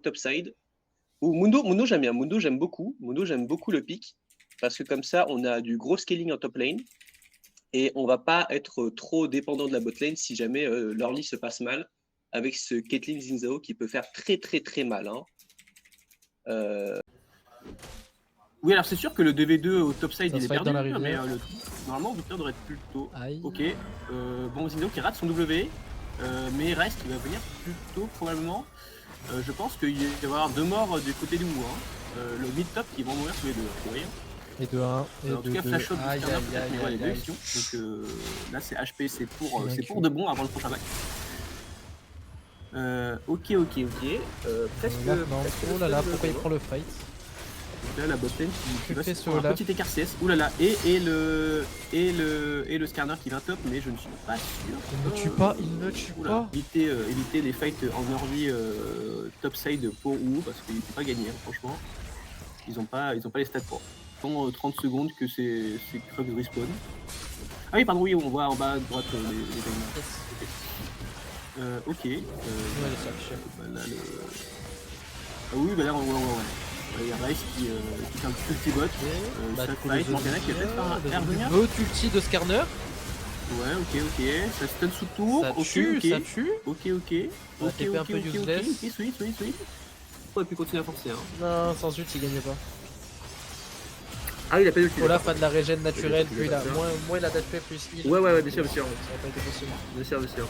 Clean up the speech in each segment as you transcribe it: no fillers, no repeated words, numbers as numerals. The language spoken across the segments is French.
topside. Ou Mundo j'aime bien, Mundo j'aime beaucoup le pick, parce que comme ça on a du gros scaling en top lane, et on va pas être trop dépendant de la bot lane si jamais l'early se passe mal, avec ce Caitlyn Xin Zhao qui peut faire très très très mal. Hein. Oui, alors c'est sûr que le 2v2 au topside il est perdu, mais normalement Victor devrait être plutôt. Aïe. Ok, bon Xin Zhao qui rate son W, mais reste, il va venir plus tôt probablement. Je pense qu'il va y avoir 2 morts du côté du Wu. Hein. Le mid-top qui vont mourir tous les deux. Et 2-1. Et en tout cas, flash out du scanner peut-être, mais ouais, les deux ici. Donc là, c'est HP, c'est pour de bon avant le prochain bac. Ok. Presque. Oh là là, pourquoi il prend le fight? Là, la botlane qui va se faire un petit écart CS. Ouh là là, et le scanner qui vient top, mais je ne suis pas sûr. Il ne tue pas. Éviter les fights en early topside pour Wu parce qu'il ne peut pas gagner, hein, franchement. Ils ont pas les stats pour. 30 secondes que c'est Krugs respawn. Ah oui, pardon, oui, on voit en bas à droite les timers. Ok. Là, ah oui, bah là, ouais. Il y a Rice qui fait un petit bot. Morgana qui a peut-être fait un air venir. L'autre ulti de Skarner. Ouais, ok. Ça stun sous tour. Ça tue. Ok. Un peu useless. Sweet. On aurait pu continuer à forcer. Hein. Non, sans ult, il gagnait pas. Ah oui, il a pas d'ulti. Olaf a de la régène naturelle, plus il a moins il a d'HP plus heal. Ouais, bien sûr. Ça n'a pas été possible. Bien sûr.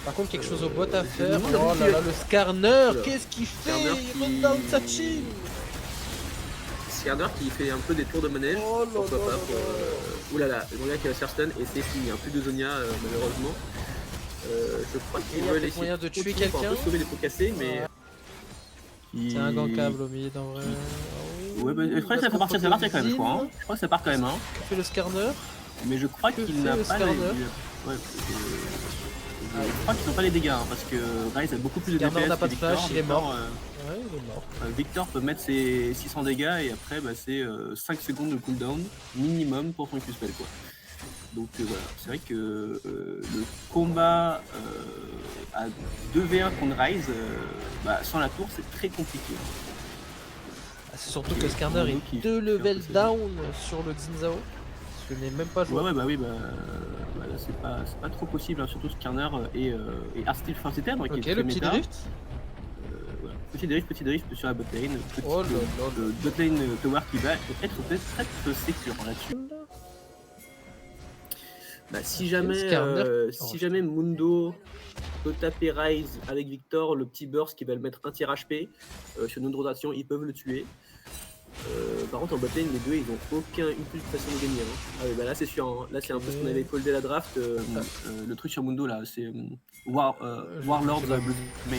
Par contre, quelque chose au bot à faire. Oh là là, le Skarner, qu'est-ce qu'il fait? Il run down sa team. Skarner qui fait un peu des tours de manège. Pourquoi pas. Oulala, le gars qui va se faire stun et c'est fini. Plus de Zonia malheureusement. Je crois qu'il veut essayer moyen de tuer quelqu'un. Un peu sauver les pots cassés, mais. C'est un gankable au milieu en vrai. Ouais, bah, je crois que ça fait partir quand même, je crois. Hein. Je crois que ça part quand même. Hein. Que fait le Skarner? Mais je crois qu'il n'a pas les. Ouais, je crois qu'ils n'ont pas les dégâts hein, parce que Ryze a beaucoup plus de DPS. Skarner n'a pas de flash, il est mort. Ouais, il est mort. Victor peut mettre ses 600 dégâts et après c'est 5 secondes de cooldown minimum pour son Q-spell quoi. Donc voilà, c'est vrai que le combat à 2v1 contre Ryze, sans la tour c'est très compliqué. C'est surtout que Skarner est 2 levels down sur le Xin Zhao. Je n'ai même pas joué. Ouais, là c'est pas trop possible, hein, surtout Skarner et Artsteel First Item. Ok, le petit drift. Petit drift sur la botlane. Botlane tower qui va être peut-être sécure là-dessus. Si jamais Mundo peut taper Ryze avec Victor, le petit burst qui va le mettre un tiers HP sur une rotation, ils peuvent le tuer. Par contre en botlane les deux ils ont aucune façon de gagner. Hein. Ah oui, là c'est sûr, hein. Là c'est un peu ce qu'on avait call dès la draft. Le truc sur Mundo là c'est Warlord Blood Main.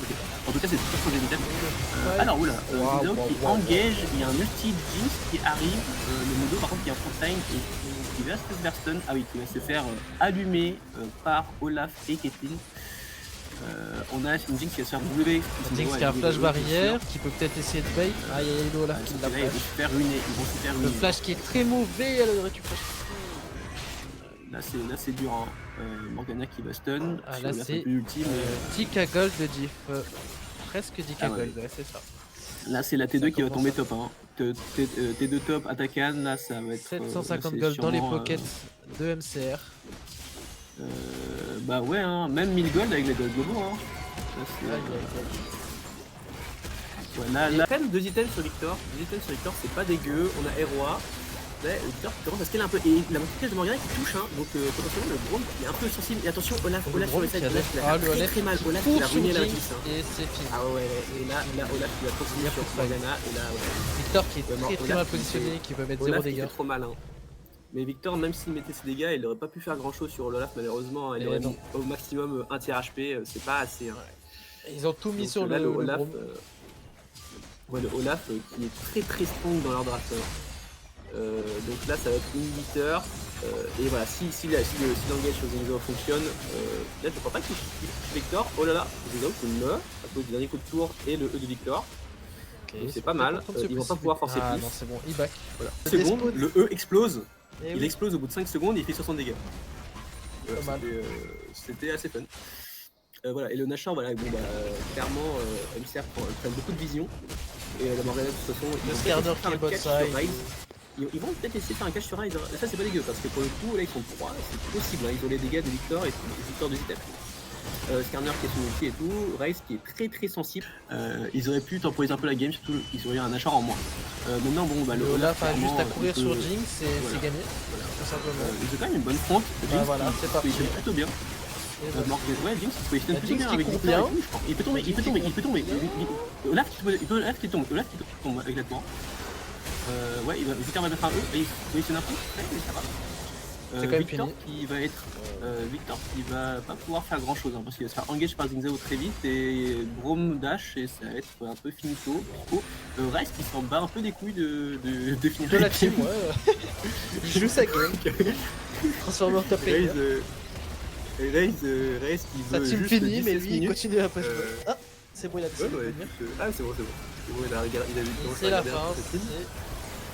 Okay. En tout cas c'est très très évident. Alors oula, Mundo qui engage, il y a un ulti Jinx qui arrive, le Mundo par contre qui est en frontline et qui va se faire stun, qui va se faire allumer par Olaf et Caitlyn. On a une Jinx qui va se faire W. Jinx qui a un flash barrière, qui peut peut-être essayer de bait. Aïe, Olaf qui l'a flash. Ils vont se faire ruiner. Le flash qui est très mauvais à la récupération. Là c'est dur. Hein. Morgana qui va stun. Là c'est 10k gold de diff. Presque 10k gold, ouais, c'est ça. Là c'est la T2 qui va tomber top. Hein. T2 top, Attacan, là ça va être. 750 gold dans les pockets de MCR. Ouais, hein, même 1000 gold avec les gold globaux. Hein. Là, quand même 2 items sur Victor. 2 items sur Victor, c'est pas dégueu. On a ROA. Victor qui commence à scaler un peu. Et la montée de Morgana qui touche. Hein. Donc potentiellement le Braum est un peu sensible. Et attention, Olaf sur le side. Olaf il a très mal. Olaf il a ruiné la Jinx. Et c'est fini. Ah ouais, et là Olaf il va continuer sur Morgana. Et là, Victor qui est très mal positionné, qui peut mettre 0 dégâts. Trop mal. Hein. Mais Victor, même s'il mettait ses dégâts, il n'aurait pas pu faire grand chose sur Olaf malheureusement. Il aurait mis au maximum un tiers HP, c'est pas assez. Hein. Ils ont tout mis sur le Olaf. Le Olaf qui est très strong dans leur draft. Donc là ça va être inhibiteur. Et voilà, si l'engage sur Zenzo fonctionne, là je crois pas qu'il touche Victor. Oh là là, Zenzo qui meurt à cause du dernier coup de tour et le E de Victor. Donc c'est pas mal, ils vont pas pouvoir forcer plus. Non, c'est bon, il back. Voilà. Seconde, le E explose. Il explose au bout de 5 secondes et il fait 60 dégâts. C'était assez fun. Voilà, et le Nashor, voilà, bon, clairement, MCR prend beaucoup de vision. Et la Morgana, de toute façon, le Skarner qui est bot side. Ils vont peut-être essayer de faire un catch sur Ryze. Hein. Ça, c'est pas dégueu parce que pour le coup, là, ils sont 3, c'est possible. Hein. Ils ont les dégâts de Victor et Victor de Vitef. Skarner qui est son ulti et tout, Ryze qui est très très sensible. Ils auraient pu temporiser un peu la game, surtout ils auraient eu un Nashor en moins. Maintenant, bon, bah, le Olaf a juste à courir sur Jinx, c'est gagné. Voilà. Tout simplement. Ils ont quand même une bonne front. Jinx, voilà, c'est parti. Il positionne plutôt bien. Ouais, Jinx il se positionne plutôt bien avec Victor. Il peut tomber. Olaf qui tombe avec la tour. Ouais, Victor va mettre un E, il se positionne un peu, mais ça va. C'est quand même Victor fini. qui va être Victor qui va pas pouvoir faire grand chose hein, parce qu'il va se faire engage par Zinzao très vite et Braum dash et ça va être un peu finito. Ryze qui s'en bat un peu des couilles de finir de la team, ouais. Joue sa game. Transformer top lane. Ryze qui sa veut team juste finie mais lui il continue à push. Ah, c'est bon, il a décidé de venir. Ah c'est bon. Il a vu le temps. C'est la fin, c'est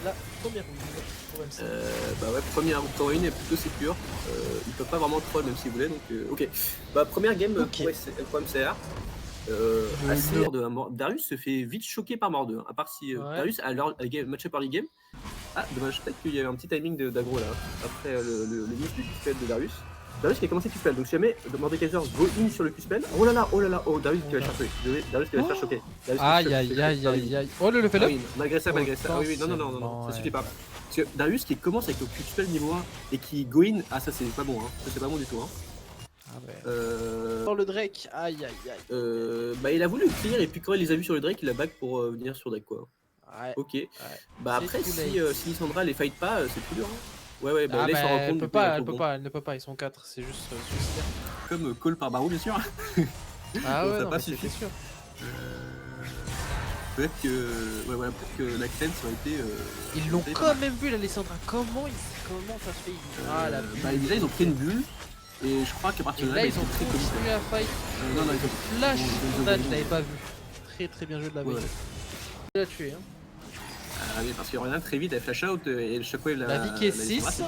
la première win. Bah ouais, première temps 1 est plutôt sécure. Il peut pas vraiment troll même s'il voulait donc ok. Bah première game pour MCR. Assez fort de mort. Darius se fait vite choquer par Mordeux, hein, à part si Darius a match-up early game. Ah dommage, peut-être qu'il y avait un petit timing d'aggro là, après le miss du Q-spell de Darius. Darius qui a commencé Q-spell, donc si jamais Mordekaiser go in sur le Q-spell, oh là là, Darius qui va se faire choquer. Darius qui va se faire choquer. Aïe. Oh le level up. Malgré ça. Ah oui, non, ça suffit pas. Parce que Darius qui commence avec le Q-spell niveau 1 et qui go in, ah ça c'est pas bon, hein. Ça c'est pas bon du tout. Hein. Ah ouais. Sur le Drake, aïe. Bah il a voulu clear et puis quand il les a vus sur le Drake, il a back pour venir sur Drake quoi. Ouais. Ok. Ouais. Bah après si Lissandra les fight pas, c'est plus dur. Hein. Ouais, bah, là, elle ne peut pas, ils sont 4, c'est juste suicidaire. Comme call par Barou, bien sûr. Ah ouais, non, c'est sûr. Peut-être que l'accent ça aurait été. Ils l'ont quand même vu la Lissandra. Comment ça se fait bah déjà ils ont pris une bulle. Et je crois qu'à partir de là, ils ont continué à fight. Non, ils ont flash, je l'avais pas vu. Très bien joué de la veille. Il l'a tué. Hein. Ah oui, parce qu'il revient très vite, elle flash out et le shockwave la vie qui est 6.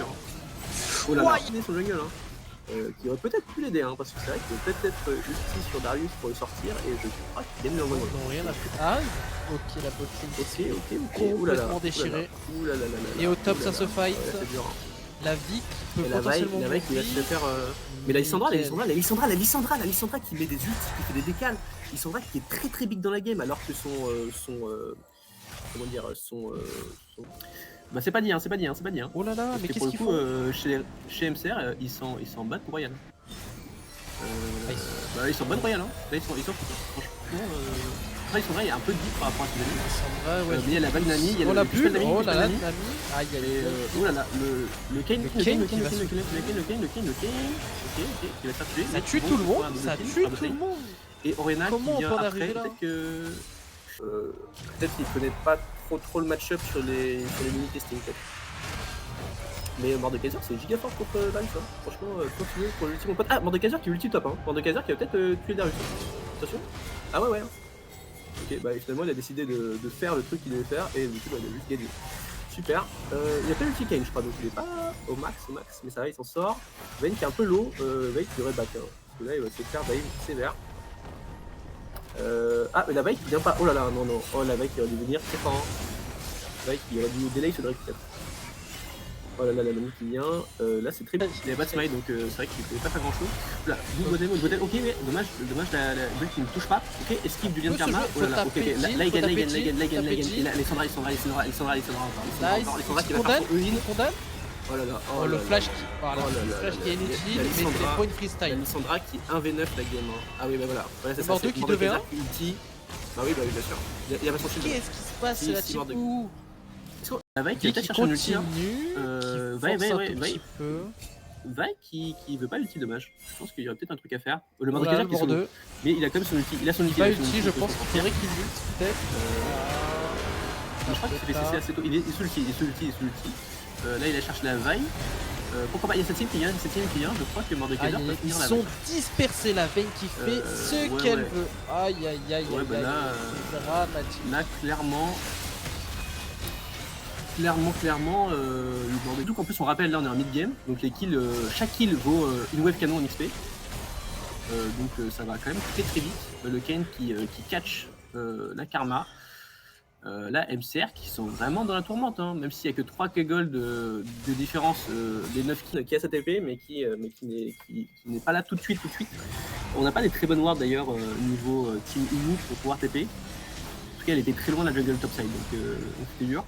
Oh là là, il est son jungle qui aurait peut-être pu l'aider hein, parce que c'est vrai qu'il peut être ulti sur Darius pour le sortir et je crois qu'il gagne le non, rien à foutre. Ah, ok, la botlane. Ok. Complètement déchiré. Et au top, ça se fight. La vie peut potentiellement la qui va se faire. Mais la Lissandra qui met des ultis, qui fait des décales. Lissandra qui est très big dans la game alors que bah c'est pas dit hein. Oh là là, mais qu'est-ce qu'ils font chez MCR ils s'en battent pour Royal. Bah ils s'en battent Royal hein. Là ils sont franchement après Lissandra il y a un peu de deep par rapport à ce qu'il a dit. Mais il y a la vague Nami, il y a le bulle Nami. Oh là là, Nami. Aïe. Oh là là, le Kane qui va se tuer. Ok, qui va se faire tuer. Ça tue tout le monde. Et Oriana qui vient après, peut-être que peut-être qu'il connaît pas trop le match-up sur les mini-testing peut-être. Mais Mordekaiser c'est giga fort contre Darius hein. Franchement continuez pour l'ulti mon pote. Ah Mordekaiser qui est ulti top hein. Mordekaiser qui va peut-être tuer Darius. Attention. Ah ouais. Ok bah finalement il a décidé de faire le truc qu'il devait faire et du coup il a juste gagné. Super. Il a pas l'ulti Kane je crois donc il est pas au max mais ça va il s'en sort. Vayne qui est un peu low, Vayne qui devrait back hein. Parce que là il va se faire dive sévère. Ah mais la bike qui vient pas. Oh là là non. Oh la bike qui aurait dû venir très fort. La bike qui aurait dû delay ce Drake peut-être. Oh là là la qui vient. Là c'est très bien. Il n'y avait pas de smile donc c'est vrai qu'il pouvait pas faire grand chose. Là, modèle. Ok mais dommage la bulle qui ne touche pas. Ok esquive du lien de karma. Oh là là ok là il gagne. Et là Lissandra qui va faire son E-in. Oh là là, le flash qui est inutile, mais c'est les points freestyle. La Lissandra qui 1v9 la game. Ah oui, bah voilà. C'est Mordeux qui devait 1. Bah oui, bien sûr. Il y a pas son shield. Qu'est-ce qui se passe, c'est la team où la Vaille qui va peut-être chercher un ulti. Vaille qui veut pas l'ulti, dommage. Je pense qu'il y aurait peut-être un truc à faire. Le Mordekaiser qui est son ulti. Mais il a quand même son ulti. Il a son ulti. Je pense qu'il faudrait qu'il l'ulti peut-être. Je crois qu'il s'est fait cesser assez tôt. Il est sous l'ulti. Là il a cherché la Vaille. Pourquoi pas, il y a cette team qui vient, je crois que Mordekaiser peut finir la Vaille. Ils sont dispersés, la Veine qui fait ce qu'elle veut. Aïe. Ouais bah là clairement le bordel. Donc en plus on rappelle là on est en mid game, donc les kills, chaque kill vaut une wave canon en XP. donc ça va quand même très très vite. Le Kayn qui catch la Karma. Là, MCR qui sont vraiment dans la tourmente, hein, même s'il n'y a que 3 K-Gold de différence des 9 kills qui a sa TP, mais qui n'est pas là tout de suite. On n'a pas des très bonnes wards d'ailleurs niveau Team Inu pour pouvoir TP. En tout cas, elle était très loin de la jungle topside, donc c'était dur.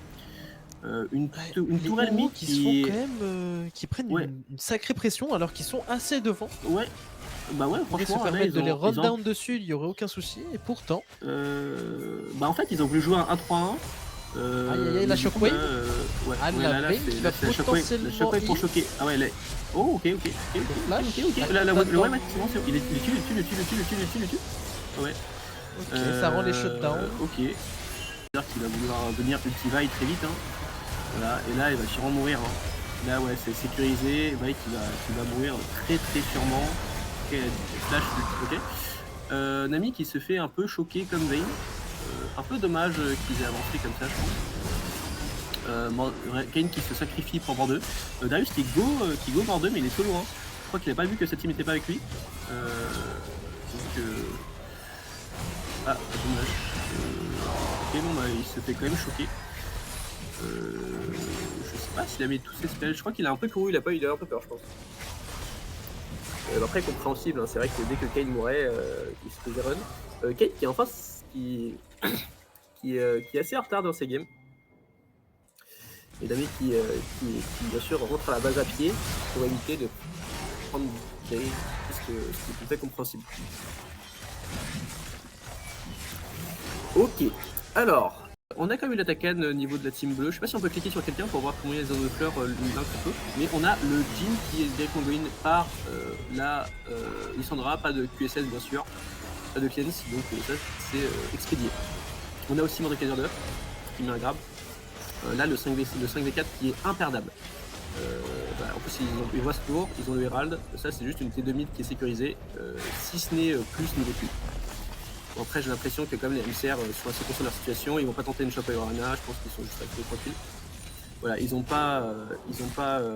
Une tourelle mid qui prennent une sacrée pression alors qu'ils sont assez devant. Ouais. Bah ouais, franchement, se permettre de les run down dessus, il n'y aurait aucun souci. Et pourtant, bah en fait, ils ont voulu jouer un 1-3-1. La Shockwave. Ouais, la qui va potentiellement la Shockwave pour choquer. Ah ouais, oh, ok. Flash. Le ouais, c'est bon, il le tue. Ouais. Ok, ça rend les shutdowns. Ok. C'est-à-dire qu'il va vouloir venir ultivate très vite. Hein. Voilà, et là, il va sûrement mourir. Hein. Là, ouais, c'est sécurisé. Vite qui va mourir très sûrement. Ok, flash, ok. Nami qui se fait un peu choquer comme Vayne. Un peu dommage qu'ils aient avancé comme ça, je pense. Kayn qui se sacrifie pour bord 2. Darius qui go bord 2, mais il est solo. Hein. Je crois qu'il n'a pas vu que cette team n'était pas avec lui. Ah, dommage. Ok, bon, bah, il se fait quand même choquer. Je sais pas s'il a mis tous ses spells. Je crois qu'il a un peu couru, il a un peu peur, je pense. Après, compréhensible, hein. C'est vrai que dès que Kayn mourait, il se faisait run. Kayn qui est en face, qui est assez en retard dans ses games. Et Dami qui bien sûr rentre à la base à pied pour éviter de prendre des risques, ce qui est tout à fait compréhensible. Ok, alors, on a quand même eu l'attaquant au niveau de la team bleue. Je sais pas si on peut cliquer sur quelqu'un pour voir combien il y a de fleurs l'un qu'on peut. Mais on a le Jhin qui est directement win par Lissandra, pas de QSS bien sûr, pas de cleanse, donc ça c'est expédié. On a aussi Mordekaiser 2 qui met un grab. Là le 5v4 qui est imperdable. En plus ils voient ce tour, ils ont le Herald, ça c'est juste une T2 mid qui est sécurisée, si ce n'est plus niveau plus. Bon, après j'ai l'impression que comme les MCR sont assez conscients de leur situation, ils vont pas tenter une Shockwave Arena, je pense qu'ils sont juste assez tranquilles. Voilà, ils ont pas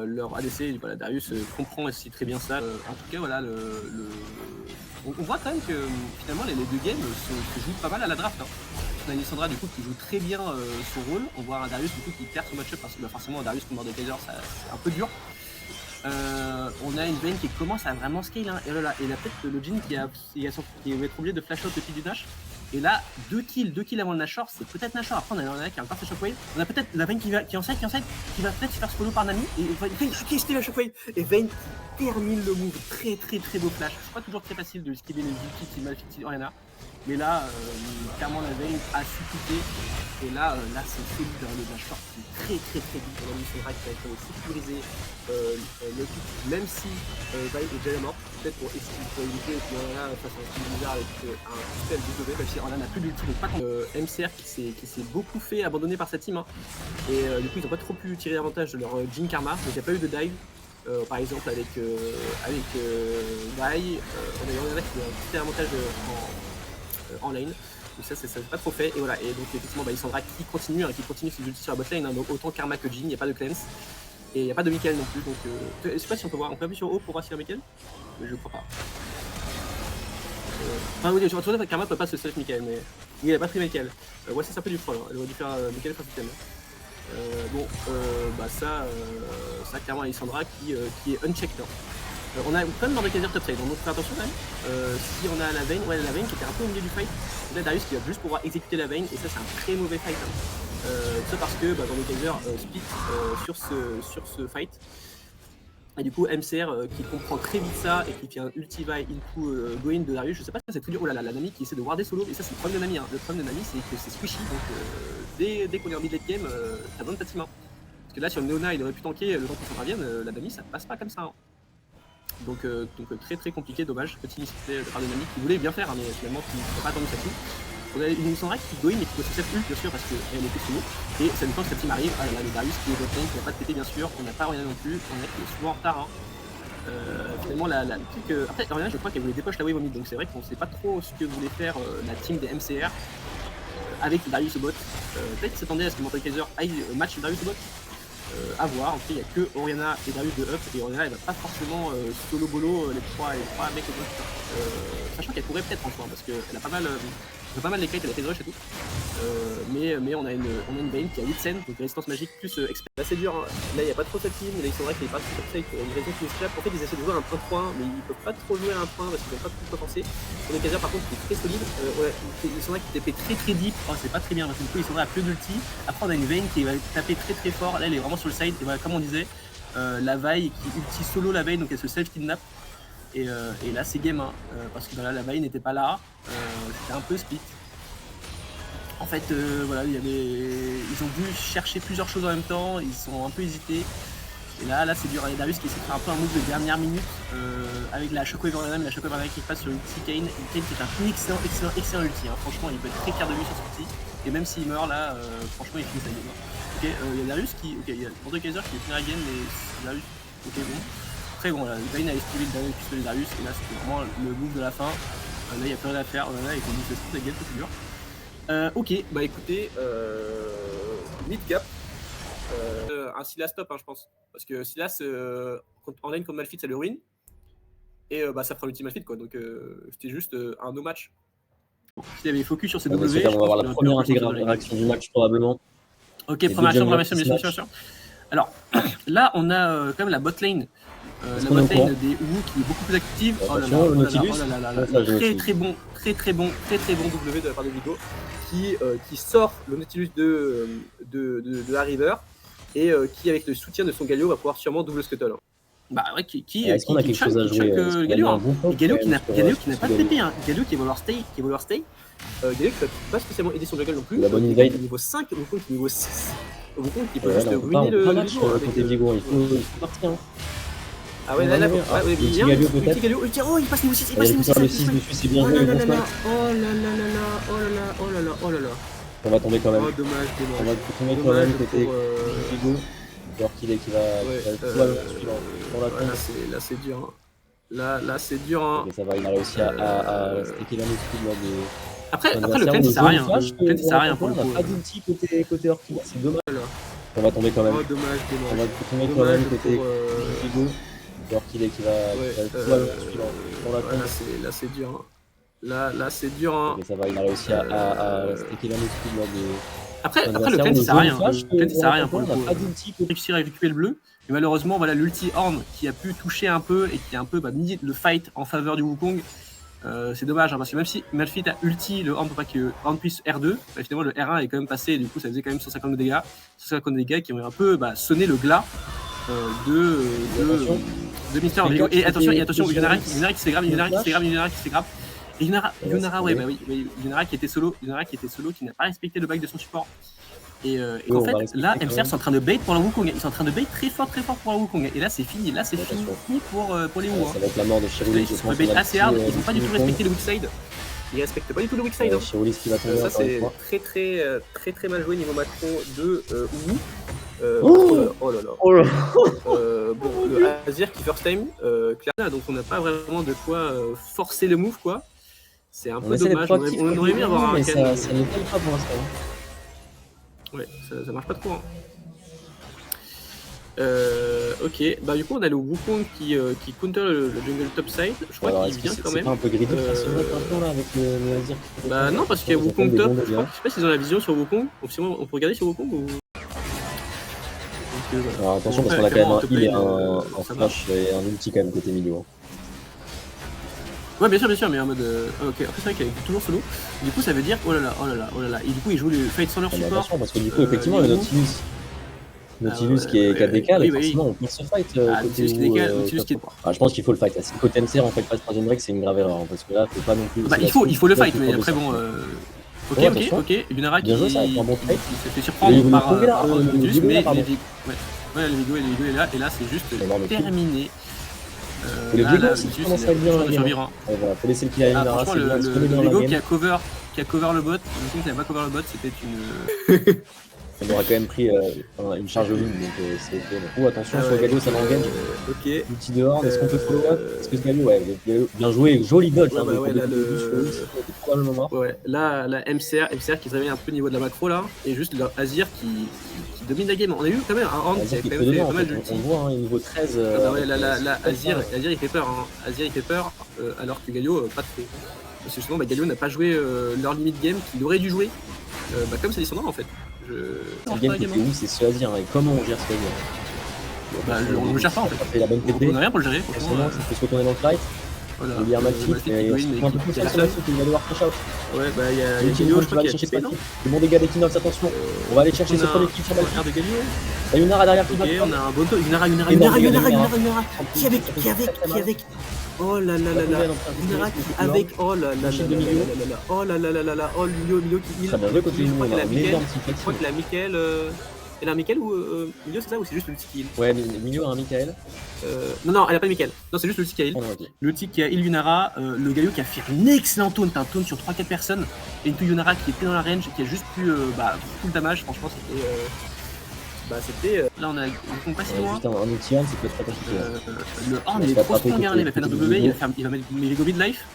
leur ADC, voilà, Darius comprend aussi très bien ça. En tout cas voilà, on voit quand même que finalement les deux games se jouent pas mal à la draft. Hein. On a Lissandra du coup qui joue très bien son rôle, on voit un Darius du coup qui perd son match-up parce que forcément un Darius comme Mordekaiser c'est un peu dur. On a une Vayne qui commence à vraiment scale, hein. Et là peut-être le Jhin qui va être obligé de flash out le pied du Nash. Et là, 2 kills avant le Nashor, c'est peut-être Nashor. Après, on a qui a encore fait Shockwave. On a peut-être la Vayne qui est en side, qui va peut-être se faire follow par Nami. Et Vayne qui la Shockwave. Et Vayne termine le move. Très beau flash. C'est pas toujours très facile de skiller les ultis qui malfit Orianna. Mais là, clairement, la Vayne a supputé. Et là c'est solide, le Nashor qui est très vite pour la mission rack qui a été sécurisé. Le pic, même si Vayne est déjà mort, peut-être pour éviter que Orianna fasse un petit bizarre avec un spell W, même si Orianna n'a plus d'ulti, donc pas MCR qui s'est beaucoup fait abandonner par sa team. Hein. Et du coup, ils n'ont pas trop pu tirer avantage de leur Jhin Karma, donc il n'y a pas eu de dive. Par exemple avec Guy, on a Orianna qui a un petit avantage en lane. Donc ça c'est pas trop fait, et voilà, et donc effectivement Lissandra qui continue ses ultis sur la botlane, hein, donc autant Karma que Jhin, il n'y a pas de cleanse, et il n'y a pas de Mikael non plus, donc je sais pas si on peut appuyer sur O pour voir s'il y a Mikael, mais je crois pas. Enfin oui, je retrouve que Karma peut pas se self Mikael, mais oui, il a pas pris Mikael. Ouais, c'est un peu du troll, hein. Elle aurait dû faire Mikael face au thème. Ça clairement Lissandra qui est unchecked. Hein. On a quand même Mordekaiser topside, donc fais attention quand même. Si on a la Vayne qui était un peu au milieu du fight, on a Darius qui va juste pouvoir exécuter la Vayne, et ça c'est un très mauvais fight. Hein. Tout ça parce que Mordekaiser split sur ce fight. Et du coup MCR qui comprend très vite ça et qui fait un ulti-buy into Goin de Darius, je sais pas si c'est très dur. Oh là là, la Nami qui essaie de warder solo, et ça c'est le problème de Nami. Hein. Le problème de Nami c'est que c'est squishy, donc dès qu'on est en mid-late game, t'as besoin de ta team. Hein. Parce que là sur le Neona il aurait pu tanker le temps qu'on s'en revienne, la Nami ça passe pas comme ça. Hein. Donc très compliqué, dommage, petit initiative de part de Nami qui voulait bien faire, hein, mais finalement qui n'a pas attendu sa team. On a une Lissandra qui go in et qui peut se self ult bien sûr parce qu'elle était sous nous. Et ça dépend que sa team arrive. Ah là, le Darius qui est botlane, qui n'a pas de TP bien sûr, on n'a pas rien non plus, on est souvent en retard. Hein. Finalement après Orianna je crois qu'elle voulait dépoche la wave au mid, donc c'est vrai qu'on sait pas trop ce que voulait faire la team des MCR avec Darius au bot. Peut-être qu'ils s'attendaient à ce que Mordekaiser aille match Darius au bot. à voir. En tout cas, il n'y a que Orianna et Darius de up, et Orianna elle va pas forcément solo bolo les trois mecs au boss. Sachant qu'elle pourrait peut-être en soi, parce qu'elle a pas mal les kites, elle a fait de rush et tout. Mais on a une Vayne qui a 8 scènes, donc résistance magique plus expert. Là c'est dur, hein. Là il n'y a pas trop de team, mais là ils sont vrai qu'il est pas trop safe pour une raison qui est scrap. En fait ils essaient de jouer un 1-3, mais ils peuvent pas trop jouer un 1 parce qu'ils n'ont pas trop forcer. Sur les Kaiser par contre qui est très solide, ils sont là qui tapent très deep, c'est pas très bien parce que du coup ils sont là à peu d'ulti. Après on a une Vayne qui va taper très fort, là elle est vraiment sur le side, et voilà comme on disait, la Vi qui ulti solo la Vayne, donc elle se self-kidnap. Et là c'est game, hein, parce que voilà, la Vayne n'était pas là, c'était un peu split. En fait, voilà, ils ont dû chercher plusieurs choses en même temps, ils sont un peu hésités. Et là c'est dur. Il y a Darius qui essaie de faire un peu un move de dernière minute avec la Shockwave Orianna, mais la Shockwave Orianna qui passe sur l'ulti Kayn. Kayn qui est un excellent ulti, hein. Franchement, il peut être très fier de lui sur son ulti. Et même s'il meurt là, franchement, il finit sa game. Ok, il y a Darius qui. Ok, il y a Bordeaux Kaiser qui est finir again, mais Darius. Ok, bon. Après, bon, la Vayne a esquivé le dernier pistolet de Darius, et là c'était vraiment le move de la fin. Là, il n'y a plus rien à faire. Là, il faut booster toute la game, c'est plus dur. Ok, bah écoutez, mid gap. Un Sylas top, hein, je pense. Parce que Sylas, en lane contre Malphite, ça le ruine. Et ça fera l'ultime Malphite, quoi. Donc c'était juste un no match. S'il avait focus sur ses W, on va avoir la première interaction du match, probablement. Ok, première action, bien sûr. Alors, là, on a quand même la bot lane. La bot lane des Wu qui est beaucoup plus active. Oh là là, très bon W de la part de Vigo qui sort le Nautilus de la river et qui, avec le soutien de son Galio, va pouvoir sûrement double scuttle. Bah ouais, est-ce qu'on a quelque chose à jouer Galio, hein. Galio qui n'a pas de TP, hein. Galio qui va vouloir stay. Galio qui va pas spécialement aider son jungle non plus. La bonne invade. Niveau 5, Wukong qui est niveau 6. Wukong qui peut juste ruiner le Vigo. Il faut partir. Ah ouais, là, bien. Ulti Galio, oh, il passe niveau 6, le 6 dessus, c'est bien joué. Oh là là. On va tomber quand même. Oh, dommage. On va tomber quand même côté Vigo. Alors qu'il est qui va là c'est dur. Hein. Là c'est dur. Hein. Ça va, il a réussi à stacker la multitude de. Après le cleanse il sert à rien. Le cleanse il sert à rien pour le coup. On a pas d'ulti côté Orchid, c'est dommage. On va tomber quand même. Oh dommage. On va tomber quand même côté Vigo. Alors qu'il est qui va là c'est dur. Hein. Là c'est dur. Hein. Ça va, il a réussi à stacker la multitude de. Après le cleanse il sert à rien. Le cleanse il sert à rien pour le coup. On a pas d'ulti pour réussir à récupérer le bleu. Et malheureusement, voilà l'ulti Horn qui a pu toucher un peu et qui a un peu mis le fight en faveur du Wukong. C'est dommage, hein, parce que même si Malphite a ulti, le Horn peut pas que Horn puisse R2, finalement le R1 est quand même passé et du coup ça faisait quand même 150 de dégâts. 150 de dégâts qui ont un peu sonné le glas de Mister Vigo. Et attention, Yunara qui se fait grave, Et Yunara qui était solo, qui n'a pas respecté le back de son support. Et en fait, là, MCR sont en train de bait pour la Wukong. Ils sont en train de bait très fort pour la Wukong. Et là, c'est fini. Pour les Wu. Ça va être la mort de Chiroulis. Ils sont bait assez hard. Ils n'ont pas du tout respecté le weak side. Ils respectent pas du tout le weak side. Chiroulis qui va tomber. Ça, c'est très mal joué niveau macro de Wu. Oh là là. Bon, le Azir qui first time, clairement, donc on n'a pas vraiment de quoi forcer le move, quoi. C'est un peu dommage. On aurait aimé avoir un ça ne tient pas pour l'instant. Ouais, ça marche pas trop. Hein. Ok, bah du coup on a le Wukong qui counter le jungle top side. Je crois qu'il vient quand même. C'est pas un peu greedy là avec le Azir. Bah non, parce qu'il y a Wukong top. Je sais pas s'ils ont la vision sur Wukong. Donc on peut regarder sur Wukong ou. Alors attention parce qu'on a quand même un heal et un flash et un ulti quand même côté milieu. Ouais bien sûr mais en mode ok, après c'est vrai qu'il est toujours solo. Du coup ça veut dire oh là là. Et du coup ils jouent les fights sans leur support. Attention parce que du coup effectivement le Nautilus qui est 4 décal, forcément on peut se fight côté je pense qu'il faut le fight. Si côté MCR on fait pas le troisième break c'est une grave erreur parce que là faut pas non plus. Bah il faut le fight mais après bon ok, Yunara qui se fait surprendre par Nautilus mais le Vigo est là et là c'est juste terminé. Le Vigo aussi commence à être bien. Faut laisser le kill à Yunara. Franchement le Vigo qui a cover le bot, du coup qui n'a pas cover le bot, c'était une... On aura quand même pris une charge au ligne, donc c'est ok. Oh, attention sur Galio, ça l'engage. Ok. L'outil de Horn, est-ce qu'on peut follow up? Est-ce que Galio, ouais, bien joué, joli dodge. Ouais, bah ouais, là, probablement mort. Ouais, là, MCR qui se réveille un peu au niveau de la macro là, et juste le Azir qui domine la game. On a eu quand même un Horn qui a quand même fait pas mal d'ulti. On voit, hein, niveau 13. Bah ouais, là, Azir il fait peur, hein. Azir il fait peur, alors que Galio, pas trop. Parce que justement, Galio n'a pas joué leur limite game qu'il aurait dû jouer, comme ses descendants en fait. Le game qui était où, c'est ce Azir, hein, et comment on gère ce Azir? Bah, on le gère pas en fait. La bonne TP. On n'a rien pour le gérer. Forcément, ça peut se retourner dans le fight. Voilà. Il y a un Malphite, mais il un peu plus facile aussi, il va devoir crash out. Ouais, bah il y a Galio, je crois qu'il y a TP, non? Le bon dégâts d'Equinox, attention. On va aller chercher ce premier kill sur Malphite. de Galio. Il y a Yunara derrière qui va. Ok, on a un bon Yunara. Qui avec Oh là là là là. Yunara qui avec. Oh là là là là. Oh là là là là. Oh Milio qui heal. Très bien joué côté Milio, je crois qu'il a Mickaël. Elle a un Mickaël ou Milio, c'est ça, ou c'est juste l'ulti qui heal? Ouais, Milio a un Mickaël. Non, elle a pas Mickaël. Non, c'est juste l'ulti qui a heal. L'ulti qui a heal Yunara, le Galio qui a fait un excellent taunt, un taunt sur 3-4 personnes, et une Yunara qui était dans la range, qui a juste pu full damage. Franchement, c'était. Là, on a pas si loin. Juste un outil Horn, c'est peut-être pas compliqué. Le Horn, il est trop strong, il va faire un W, il va mettre les gobies de life.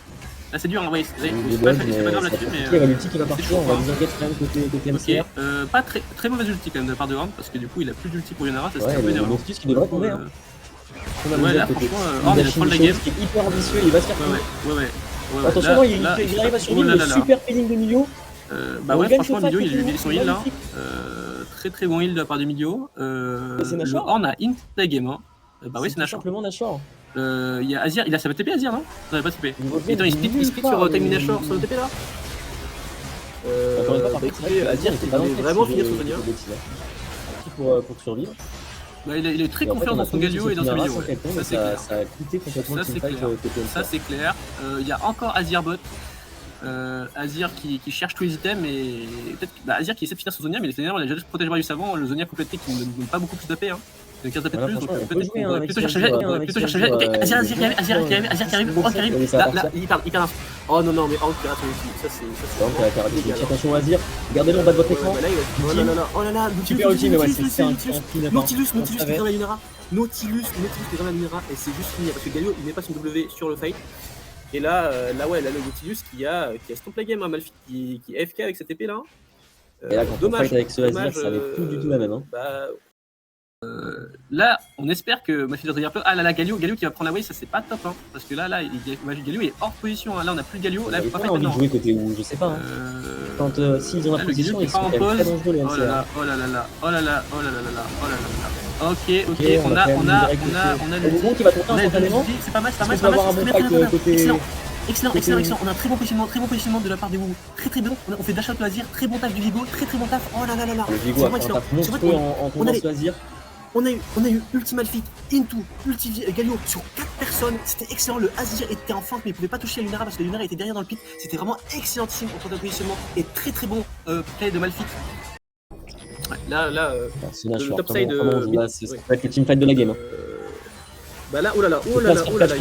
Là, c'est dur, ouais, c'est pas grave là-dessus, mais. Il y a l'ulti qui va partir, on va vous enquêter quand même côté MCR. Ok, pas très mauvaise ulti quand même de la part de Horn, parce que du coup, il a plus d'ulti pour Yunara, ça c'est un peu énervant. C'est ce qui devrait tomber, hein. Ouais, là, franchement, Horn, il a troll la game. Qui est hyper ambitieux, il va se faire Ouais. Attention, il arrive à survivre, le super feeling de Milio. Bah ouais, franchement, Milio, il a eu son heal là. Très bon heal de la part de Milio. Le Horn a int la game, hein. Bah oui, c'est Nashor. Simplement Nashor. Il y a Azir, il a sa TP Azir, non? Non, il a pas TP. Attends, il split sur Timing Nashor sur le TP là. Azir qui va vraiment finir son Sonia. Pour survivre. Bah, il est très confiant dans son Galio et dans son Milio. Ça c'est clair. Ça a coûté complètement le teamfight côté Ça c'est clair. Il y a encore Azir bot. Azir qui cherche tous les items et peut-être Azir qui essaie de finir son Zonia, mais les Zonia, on a déjà juste protégé Marius avant, le Zonia complété qui ne donne pas beaucoup plus d'AP, hein. De 15 d'AP de plus, donc peut-être qu'on va plutôt chercher. Ok, Azir qui arrive, Horn qui arrive. Là, il perd un. Oh non, mais Horn qui rate aussi. Ça c'est. Attention Azir, regardez-le en bas de votre écran. Oh là là, super ultime, ouais, c'est un Nautilus qui est dans la Yunara. Nautilus qui est dans la Yunara et c'est juste fini parce que Galio il met pas son W sur le fight. Et là, le Nautilus qui a stomp la game, hein, Malphite qui est FK avec cette épée là. Et là, quand on fight avec ce Azir, ça n'est plus du tout la même. Là, on espère que Malphite va revenir un peu. Ah là, Galio qui va prendre la wave, ça c'est pas top, hein, parce que là, Galio est hors position. Hein. Là, on a plus de Galio. Là, il faut pas faire envie de jouer côté où, je sais pas. Quand s'ils ont la position, ils sont très dangereux les MCR. Oh là là. Ok, on a le gros qui va tomber instantanément. C'est pas mal, on va avoir un bon fight côté. Excellent. On a un très bon positionnement de la part des WoW. Très bon. On fait dash out Azir, très bon taf du Vigo, très bon taf. Oh là là. Le Vigo a fait un taf monstrueux en tombant sur Azir. On a eu Ulti Malphite, Into, Ulti Galio sur 4 personnes. C'était excellent. Le Azir était en feinte, mais il pouvait pas toucher à Yunara parce que Yunara était derrière dans le pit. C'était vraiment excellentissime en termes de positionnement et très bon play de Malphite. Ouais, là, le topside c'est va être le teamfight de la game. Bah là, oh là là, il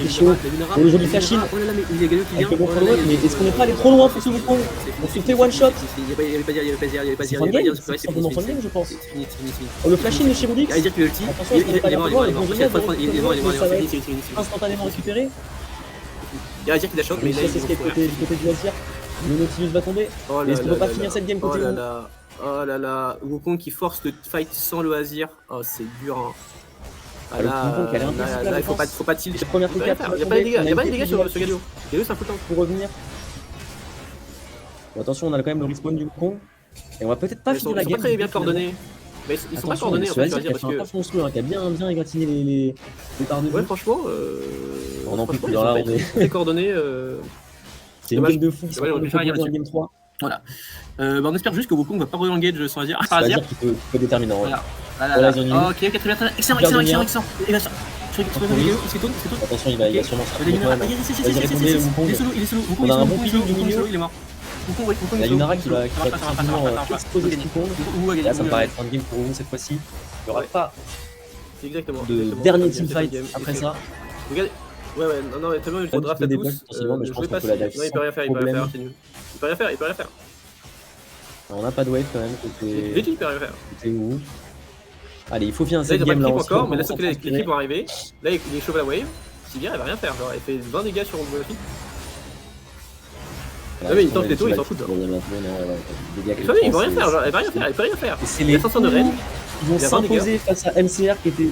est chaud. Oh le joli flashing. Oh là là, mais il y a Galio qui vient. Avec le bon follow-up, mais est-ce qu'on n'est pas allé trop loin pour ce Wukong? On se fait one shot. Il y avait pas dire. C'est simplement fin de game, je pense. Oh le flashing de Chiroudix. Azir qui ulti. Attention, il est mort. Il est mort. Instantanément récupéré. Il y a Azir qui la choque, mais là c'est ce qui est du côté du Azir. Le Nautilus va tomber. Est-ce qu'on va pas finir cette game côté Oh là là, Wukong qui force le fight sans le Azir. Oh, c'est dur, hein. Ah là, il faut pas tilt. Première truc, il y a pas de dégâts sur Galio. Galio, c'est un foutant. Pour revenir. Bon, attention, on a quand même le respawn du Wukong. Et on va peut-être pas finir la game. Ils sont pas très bien coordonnés. Mais ils sont pas coordonnés en fait, parce que. Monstrueux, qui a bien égratigné les parts de vie. Ouais, franchement. On en peut plus dans là, on est. Très coordonné. C'est une game de fou qui se fait dans game 3. Voilà. On espère juste que Wukong va pas re-engage son Azir. C'est Azir qui peut déterminant. Voilà. Ok, très bien. Excellent. Et là, attention, il va sûrement se il est solo. On a un bon pilier du milieu. Il est mort. Il y a Yunara qui va exploser ce Wukong. Là, ça me paraît être un game pour vous cette fois-ci. Il n'y aura pas de dernier teamfight après ça. Regardez. Ouais, non, mais tellement il faut draft à tous. Mais je pense qu'on peut la dive. Non, il peut rien faire, c'est nul. Il peut rien faire. On n'a pas de wave quand même. Veggie peut rien faire. Côté où? Allez, il faut finir Là, cette il n'y a game pas là. de creep encore, mais là, sauf que les creeps vont arriver. Là, il chauffe la wave. Sylvia, elle va rien faire. Genre, elle fait 20 dégâts sur le Buffy. Ah mais il tente les tours, il s'en fout. Il va rien faire, genre, elle va rien faire, elle peut rien faire. C'est les 500 de raid. Ils vont s'imposer face à MCR qui était